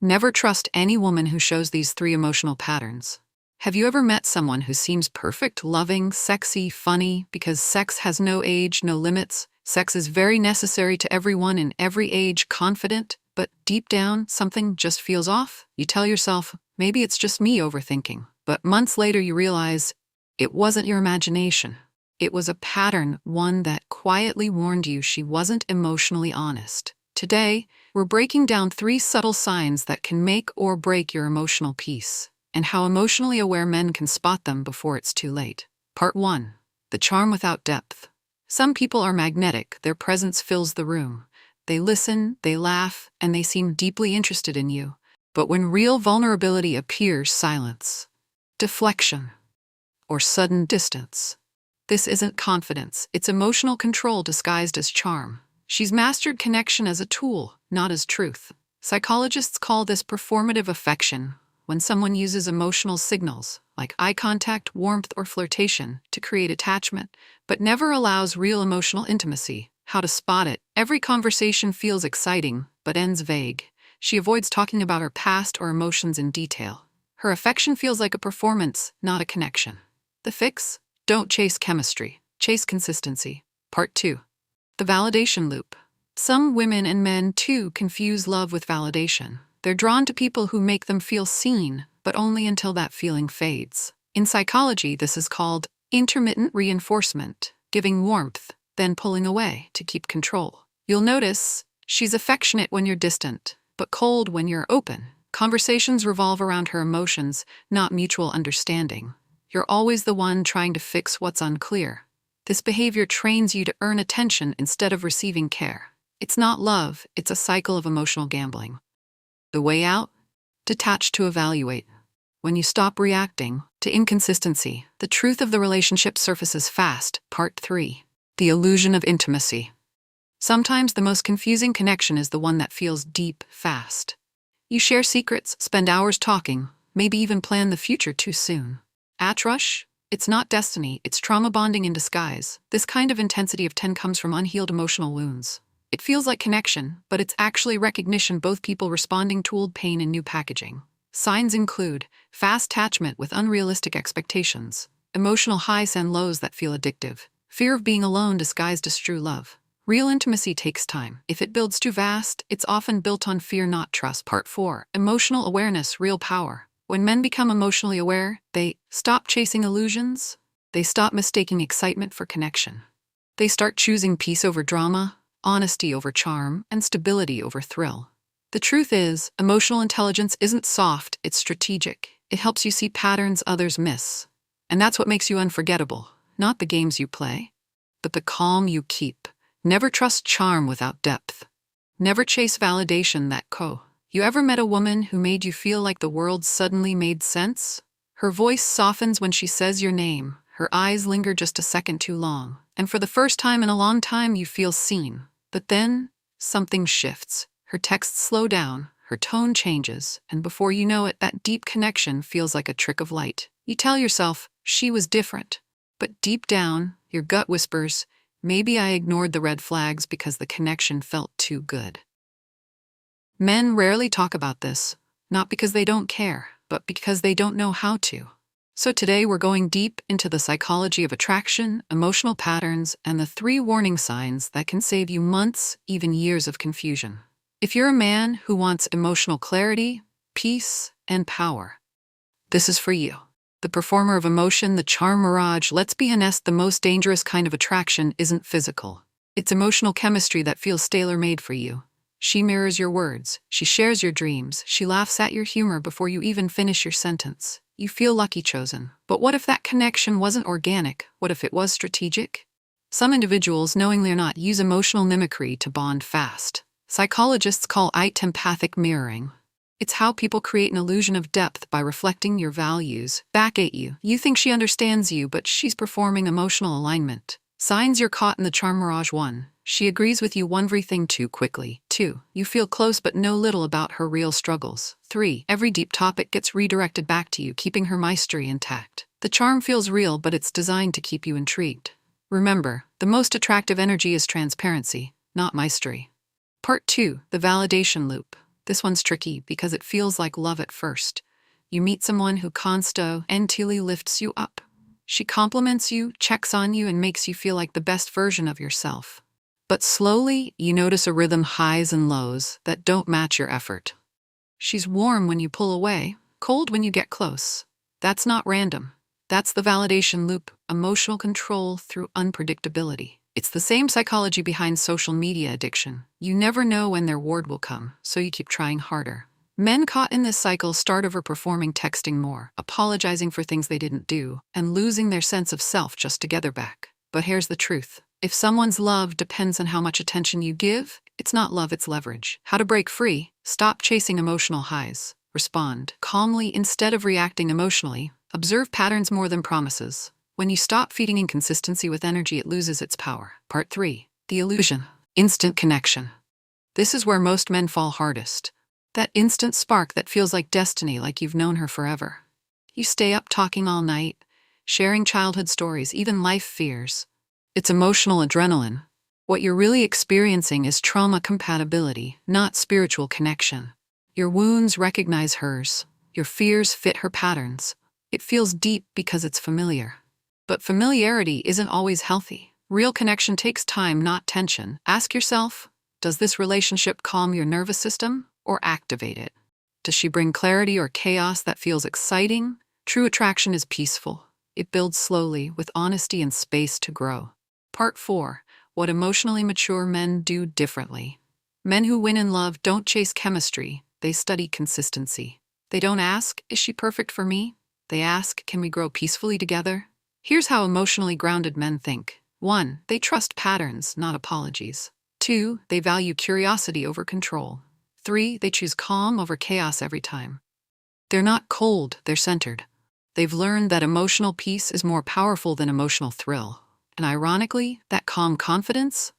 Never trust any woman who shows these three emotional patterns. Have you ever met someone who seems perfect, loving, sexy, funny? Because sex has no age, no limits. Sex is very necessary to everyone in every age, confident, but deep down, something just feels off. You tell yourself, maybe it's just me overthinking. But months later you realize it wasn't your imagination. It was a pattern, one that quietly warned you she wasn't emotionally honest. Today, we're breaking down 3 subtle signs that can make or break your emotional peace, and how emotionally aware men can spot them before it's too late. Part 1. The charm without depth. Some people are magnetic, their presence fills the room. They listen, they laugh, and they seem deeply interested in you. But when real vulnerability appears, silence, deflection, or sudden distance. This isn't confidence, it's emotional control disguised as charm. She's mastered connection as a tool, not as truth. Psychologists call this performative affection, when someone uses emotional signals, like eye contact, warmth, or flirtation, to create attachment, but never allows real emotional intimacy. How to spot it? Every conversation feels exciting, but ends vague. She avoids talking about her past or emotions in detail. Her affection feels like a performance, not a connection. The fix? Don't chase chemistry. Chase consistency. Part 2. The validation loop. Some women and men, too, confuse love with validation. They're drawn to people who make them feel seen, but only until that feeling fades. In psychology, this is called intermittent reinforcement, giving warmth, then pulling away to keep control. You'll notice she's affectionate when you're distant, but cold when you're open. Conversations revolve around her emotions, not mutual understanding. You're always the one trying to fix what's unclear. This behavior trains you to earn attention instead of receiving care. It's not love, it's a cycle of emotional gambling. The way out? Detach to evaluate. When you stop reacting to inconsistency, the truth of the relationship surfaces fast. Part 3. The illusion of intimacy. Sometimes the most confusing connection is the one that feels deep, fast. You share secrets, spend hours talking, maybe even plan the future too soon. At rush? It's not destiny, it's trauma bonding in disguise. This kind of intensity of 10 comes from unhealed emotional wounds. It feels like connection, but it's actually recognition, both people responding to old pain in new packaging. Signs include fast attachment with unrealistic expectations, emotional highs and lows that feel addictive, fear of being alone disguised as true love. Real intimacy takes time. If it builds too fast, it's often built on fear, not trust. Part 4. Emotional awareness, real power. When men become emotionally aware, they stop chasing illusions. They stop mistaking excitement for connection. They start choosing peace over drama, honesty over charm, and stability over thrill. The truth is, emotional intelligence isn't soft, it's strategic. It helps you see patterns others miss. And that's what makes you unforgettable. Not the games you play, but the calm you keep. Never trust charm without depth. Never chase validation that You ever met a woman who made you feel like the world suddenly made sense? Her voice softens when she says your name, her eyes linger just a second too long, and for the first time in a long time you feel seen. But then, something shifts. Her texts slow down, her tone changes, and before you know it, that deep connection feels like a trick of light. You tell yourself, she was different. But deep down, your gut whispers, maybe I ignored the red flags because the connection felt too good. Men rarely talk about this, not because they don't care, but because they don't know how to. So today we're going deep into the psychology of attraction, emotional patterns, and the 3 warning signs that can save you months, even years of confusion. If you're a man who wants emotional clarity, peace, and power, this is for you. The performer of emotion, the charm mirage. Let's be honest, the most dangerous kind of attraction isn't physical. It's emotional chemistry that feels tailor-made for you. She mirrors your words, she shares your dreams, she laughs at your humor before you even finish your sentence. You feel lucky chosen. But what if that connection wasn't organic? What if it was strategic? Some individuals, knowingly or not, use emotional mimicry to bond fast. Psychologists call it empathic mirroring. It's how people create an illusion of depth by reflecting your values back at you. You think she understands you, but she's performing emotional alignment. Signs you're caught in the charm mirage. 1. She agrees with you everything too quickly. 2. You feel close but know little about her real struggles. 3. Every deep topic gets redirected back to you, keeping her mystery intact. The charm feels real, but it's designed to keep you intrigued. Remember, the most attractive energy is transparency, not mystery. Part 2. The validation loop. This one's tricky because it feels like love at first. You meet someone who constantly lifts you up. She compliments you, checks on you, and makes you feel like the best version of yourself. But slowly, you notice a rhythm, highs and lows, that don't match your effort. She's warm when you pull away, cold when you get close. That's not random. That's the validation loop, emotional control through unpredictability. It's the same psychology behind social media addiction. You never know when their reward will come, so you keep trying harder. Men caught in this cycle start overperforming, texting more, apologizing for things they didn't do, and losing their sense of self just to get their back. But here's the truth. If someone's love depends on how much attention you give, it's not love, it's leverage. How to break free? Stop chasing emotional highs. Respond calmly instead of reacting emotionally. Observe patterns more than promises. When you stop feeding inconsistency with energy, it loses its power. Part 3. The illusion. Instant connection. This is where most men fall hardest. That instant spark that feels like destiny, like you've known her forever. You stay up talking all night, sharing childhood stories, even life fears. It's emotional adrenaline. What you're really experiencing is trauma compatibility, not spiritual connection. Your wounds recognize hers. Your fears fit her patterns. It feels deep because it's familiar. But familiarity isn't always healthy. Real connection takes time, not tension. Ask yourself, does this relationship calm your nervous system or activate it? Does she bring clarity or chaos that feels exciting? True attraction is peaceful. It builds slowly, with honesty and space to grow. Part 4. What emotionally mature men do differently. Men who win in love don't chase chemistry. They study consistency. They don't ask, is she perfect for me? They ask, can we grow peacefully together? Here's how emotionally grounded men think. 1. They trust patterns, not apologies. 2. They value curiosity over control. 3. They choose calm over chaos every time. They're not cold, they're centered. They've learned that emotional peace is more powerful than emotional thrill. And ironically, that calm confidence?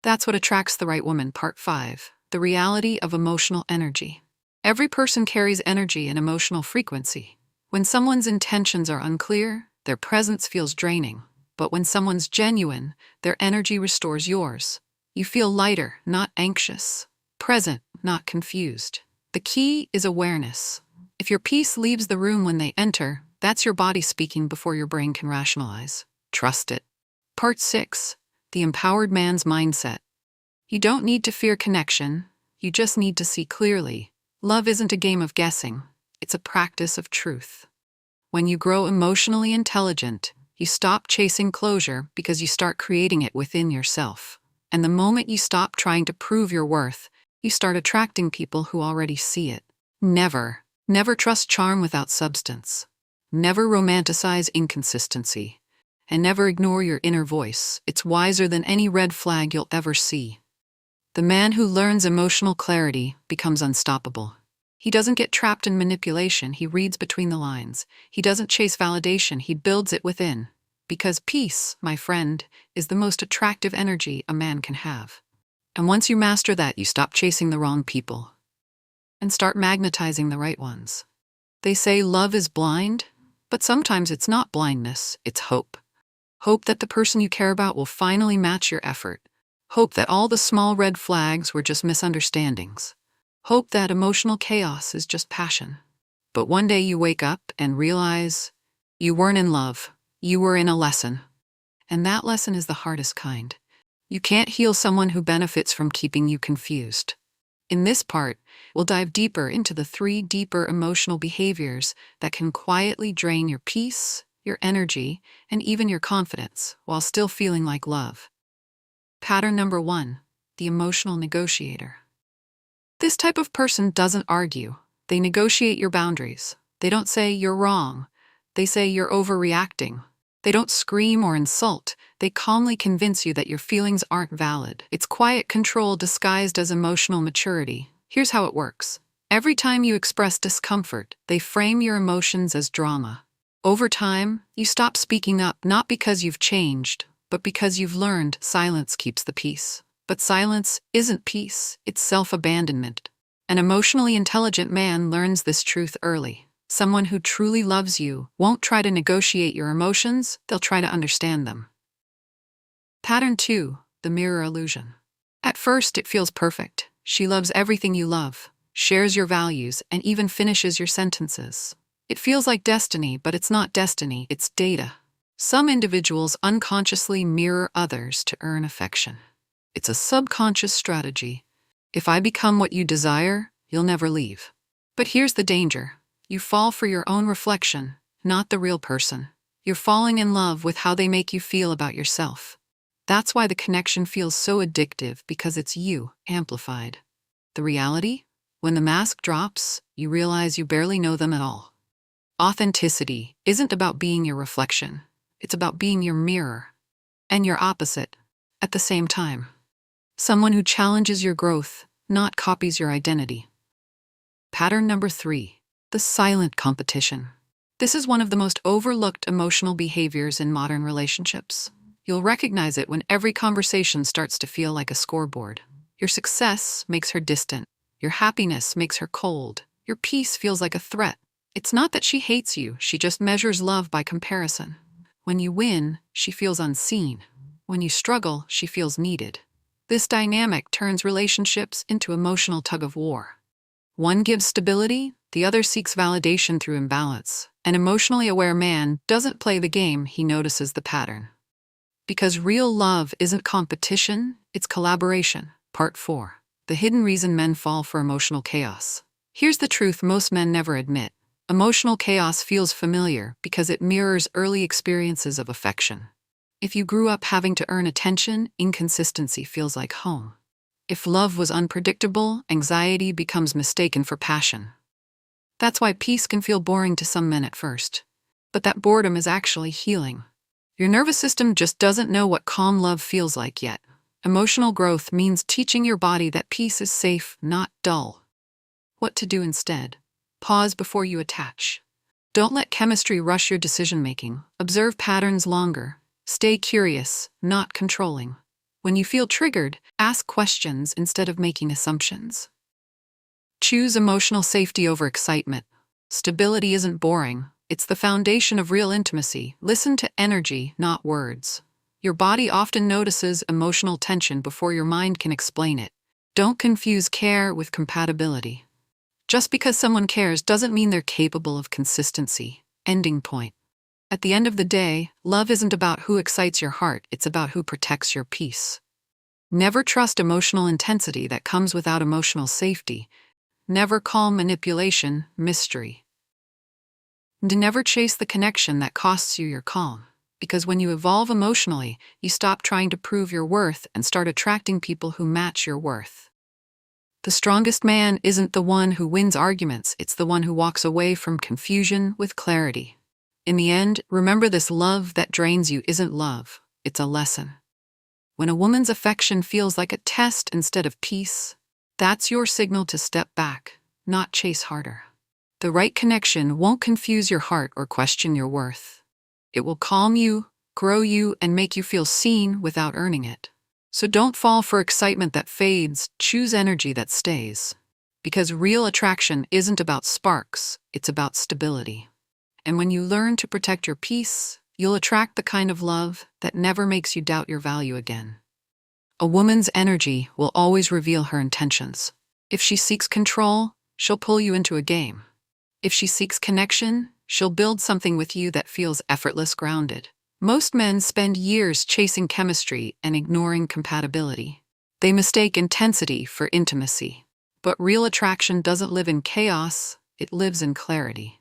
That's what attracts the right woman. Part 5. The reality of emotional energy. Every person carries energy and emotional frequency. When someone's intentions are unclear, their presence feels draining. But when someone's genuine, their energy restores yours. You feel lighter, not anxious. Present, not confused. The key is awareness. If your peace leaves the room when they enter, that's your body speaking before your brain can rationalize. Trust it. Part 6. The empowered man's mindset. You don't need to fear connection. You just need to see clearly. Love isn't a game of guessing. It's a practice of truth. When you grow emotionally intelligent, you stop chasing closure because you start creating it within yourself. And the moment you stop trying to prove your worth, you start attracting people who already see it. Never trust charm without substance. Never romanticize inconsistency. And never ignore your inner voice. It's wiser than any red flag you'll ever see. The man who learns emotional clarity becomes unstoppable. He doesn't get trapped in manipulation, he reads between the lines. He doesn't chase validation, he builds it within. Because peace, my friend, is the most attractive energy a man can have. And once you master that, you stop chasing the wrong people and start magnetizing the right ones. They say love is blind, but sometimes it's not blindness, it's hope. Hope that the person you care about will finally match your effort. Hope that all the small red flags were just misunderstandings. Hope that emotional chaos is just passion. But one day you wake up and realize you weren't in love, you were in a lesson. And that lesson is the hardest kind. You can't heal someone who benefits from keeping you confused. In this part, we'll dive deeper into the 3 deeper emotional behaviors that can quietly drain your peace, your energy, and even your confidence while still feeling like love. Pattern number 1, the emotional negotiator. This type of person doesn't argue. They negotiate your boundaries. They don't say you're wrong. They say you're overreacting. They don't scream or insult. They calmly convince you that your feelings aren't valid. It's quiet control disguised as emotional maturity. Here's how it works. Every time you express discomfort, they frame your emotions as drama. Over time, you stop speaking up not because you've changed, but because you've learned silence keeps the peace. But silence isn't peace, it's self-abandonment. An emotionally intelligent man learns this truth early. Someone who truly loves you won't try to negotiate your emotions, they'll try to understand them. Pattern 2, the mirror illusion. At first, it feels perfect. She loves everything you love, shares your values, and even finishes your sentences. It feels like destiny, but it's not destiny, it's data. Some individuals unconsciously mirror others to earn affection. It's a subconscious strategy. If I become what you desire, you'll never leave. But here's the danger. You fall for your own reflection, not the real person. You're falling in love with how they make you feel about yourself. That's why the connection feels so addictive, because it's you, amplified. The reality? When the mask drops, you realize you barely know them at all. Authenticity isn't about being your reflection. It's about being your mirror and your opposite at the same time. Someone who challenges your growth, not copies your identity. Pattern number 3, the silent competition. This is one of the most overlooked emotional behaviors in modern relationships. You'll recognize it when every conversation starts to feel like a scoreboard. Your success makes her distant. Your happiness makes her cold. Your peace feels like a threat. It's not that she hates you, she just measures love by comparison. When you win, she feels unseen. When you struggle, she feels needed. This dynamic turns relationships into emotional tug-of-war. One gives stability, the other seeks validation through imbalance. An emotionally aware man doesn't play the game, he notices the pattern. Because real love isn't competition, it's collaboration. Part 4. The hidden reason men fall for emotional chaos. Here's the truth most men never admit. Emotional chaos feels familiar because it mirrors early experiences of affection. If you grew up having to earn attention, inconsistency feels like home. If love was unpredictable, anxiety becomes mistaken for passion. That's why peace can feel boring to some men at first. But that boredom is actually healing. Your nervous system just doesn't know what calm love feels like yet. Emotional growth means teaching your body that peace is safe, not dull. What to do instead? Pause before you attach. Don't let chemistry rush your decision-making. Observe patterns longer. Stay curious, not controlling. When you feel triggered, ask questions instead of making assumptions. Choose emotional safety over excitement. Stability isn't boring. It's the foundation of real intimacy. Listen to energy, not words. Your body often notices emotional tension before your mind can explain it. Don't confuse care with compatibility. Just because someone cares doesn't mean they're capable of consistency. Ending point. At the end of the day, love isn't about who excites your heart, it's about who protects your peace. Never trust emotional intensity that comes without emotional safety. Never call manipulation mystery. And never chase the connection that costs you your calm. Because when you evolve emotionally, you stop trying to prove your worth and start attracting people who match your worth. The strongest man isn't the one who wins arguments, it's the one who walks away from confusion with clarity. In the end, remember this: love that drains you isn't love, it's a lesson. When a woman's affection feels like a test instead of peace, that's your signal to step back, not chase harder. The right connection won't confuse your heart or question your worth. It will calm you, grow you, and make you feel seen without earning it. So don't fall for excitement that fades, choose energy that stays. Because real attraction isn't about sparks, it's about stability. And when you learn to protect your peace, you'll attract the kind of love that never makes you doubt your value again. A woman's energy will always reveal her intentions. If she seeks control, she'll pull you into a game. If she seeks connection, she'll build something with you that feels effortless, grounded. Most men spend years chasing chemistry and ignoring compatibility. They mistake intensity for intimacy. But real attraction doesn't live in chaos, it lives in clarity.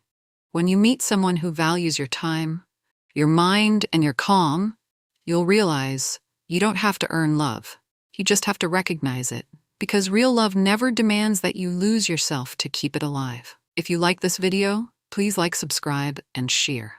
When you meet someone who values your time, your mind, and your calm, you'll realize you don't have to earn love. You just have to recognize it. Because real love never demands that you lose yourself to keep it alive. If you like this video, please like, subscribe, and share.